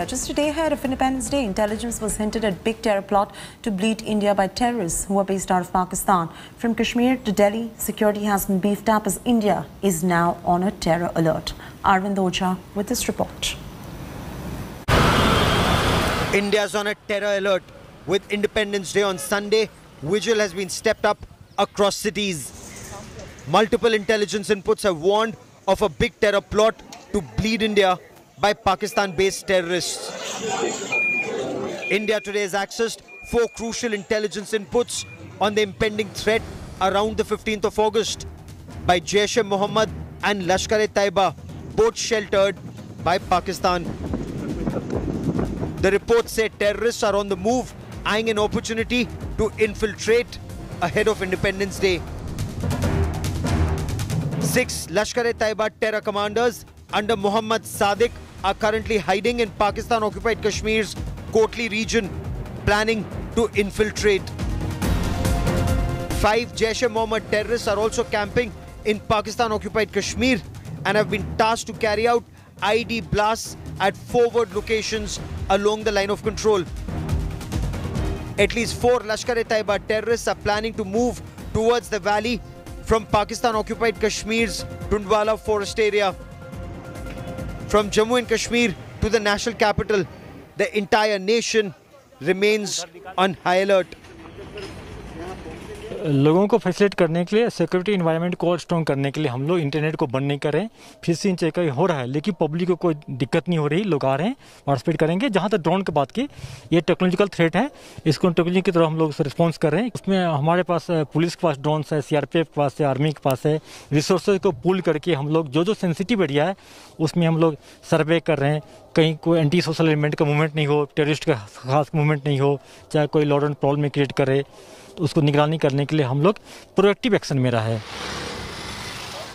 Just a day ahead of Independence Day, intelligence was hinted at big terror plot to bleed India by terrorists who are based out of Pakistan. From Kashmir to Delhi, security has been beefed up as India is now on a terror alert. Arvind Oja with this report. India's on a terror alert. With Independence Day on Sunday, vigil has been stepped up across cities. Multiple intelligence inputs have warned of a big terror plot to bleed India by Pakistan-based terrorists. India today has accessed 4 crucial intelligence inputs on the impending threat around the 15th of August by Jaish-e-Mohammed and Lashkar-e-Taiba, both sheltered by Pakistan. The reports say terrorists are on the move, eyeing an opportunity to infiltrate ahead of Independence Day. 6 Lashkar-e-Taiba terror commanders under Muhammad Sadiq are currently hiding in Pakistan-occupied Kashmir's Kotli region, planning to infiltrate. 5 Jaish-e-Mohammed terrorists are also camping in Pakistan-occupied Kashmir and have been tasked to carry out IED blasts at forward locations along the line of control. At least 4 Lashkar-e-Taiba terrorists are planning to move towards the valley from Pakistan-occupied Kashmir's Tundwala forest area. From Jammu and Kashmir to the national capital, the entire nation remains on high alert. लोगों को facilitate करने के लिए, security environment को और strong करने के लिए हम लोग इंटरनेट को बंद नहीं करें। फिशिंग चेक हो रहा है, लेकिन पब्लिक को कोई दिक्कत नहीं हो रही। लोग आ रहे हैं, पार्टिसिपेट करेंगे। जहाँ तक ड्रोन की बात की, ये टेक्नोलॉजिकल थ्रेट है, इसको टेक्नोलॉजी की तरफ हम लोग रिस्पॉन्स कर रहे हैं। उसमें हमारे पास पुलिस के पास ड्रोन्स है, CRPF के पास है, आर्मी के पास है। रिसोर्सेज को पूल करके हम लोग जो सेंसिटिव एरिया है उसमें हम लोग सर्वे कर रहे हैं। कहीं कोई एंटी सोशल एलिमेंट का मूवमेंट नहीं हो, टेररिस्ट का खास मूवमेंट नहीं हो, चाहे कोई लॉ एंड प्रॉब्लम क्रिएट करे, तो उसको निगरानी करने के लिए हम लोग प्रोएक्टिव एक्शन में रहे हैं।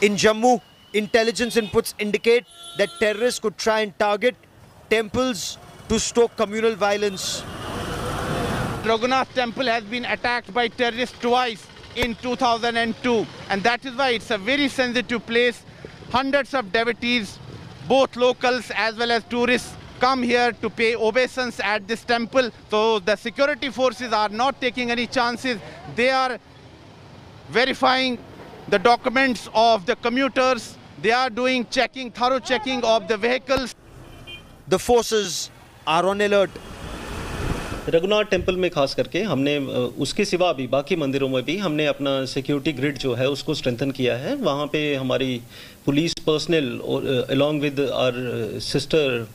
In Jammu, intelligence inputs indicate that terrorists could try and target temples to stoke communal violence. Raghunath Temple has been attacked by terrorists twice in 2002, and that is why it's a very sensitive place. Hundreds of devotees, both locals as well as tourists, come here to pay obeisance at this temple. So the security forces are not taking any chances. They are verifying the documents of the commuters. They are doing checking, thorough checking of the vehicles. The forces are on alert. Raghunath temple में खास करके हमने उसके सिवा भी बाकी मंदिरों में भी हमने अपना सिक्योरिटी ग्रिड जो है उसको स्ट्रेंथन किया है। वहाँ पे हमारी पुलिस पर्सनल और along with our sister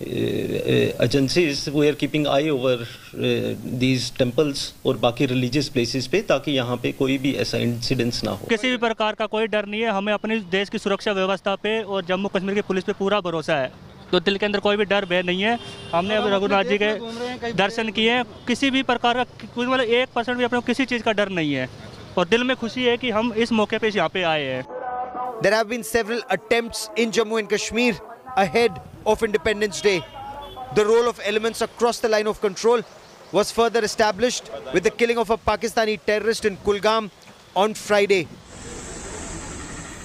agencies we are keeping eye over these temples और बाकी रिलीजियस प्लेसेस पे, ताकि यहाँ पे कोई भी ऐसा इंसिडेंट्स ना हो। किसी भी प्रकार का कोई डर नहीं है। हमें अपने देश की सुरक्षा व्यवस्था पे और जम्मू कश्मीर की पुलिस पे पूरा भरोसा है, तो दिल के अंदर कोई भी डर भय नहीं है। हमने अब रघुनाथ जी के दर्शन किए, किसी भी प्रकार का मतलब 1% भी अपने किसी चीज़ का डर नहीं है, और दिल में खुशी है कि हम इस मौके पे यहाँ पे आए हैं। There have been several attempts in Jammu and Kashmir ahead of Independence Day. The role of elements across the line of control was further established with the killing of a Pakistani terrorist in Kulgam on Friday.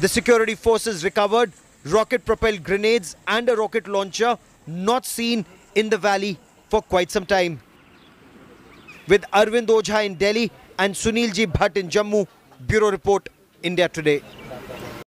The security forces recovered rocket-propelled grenades and a rocket launcher not seen in the valley for quite some time. With Arvind Oja in Delhi and Sunilji Bhatt in Jammu, Bureau Report, India Today.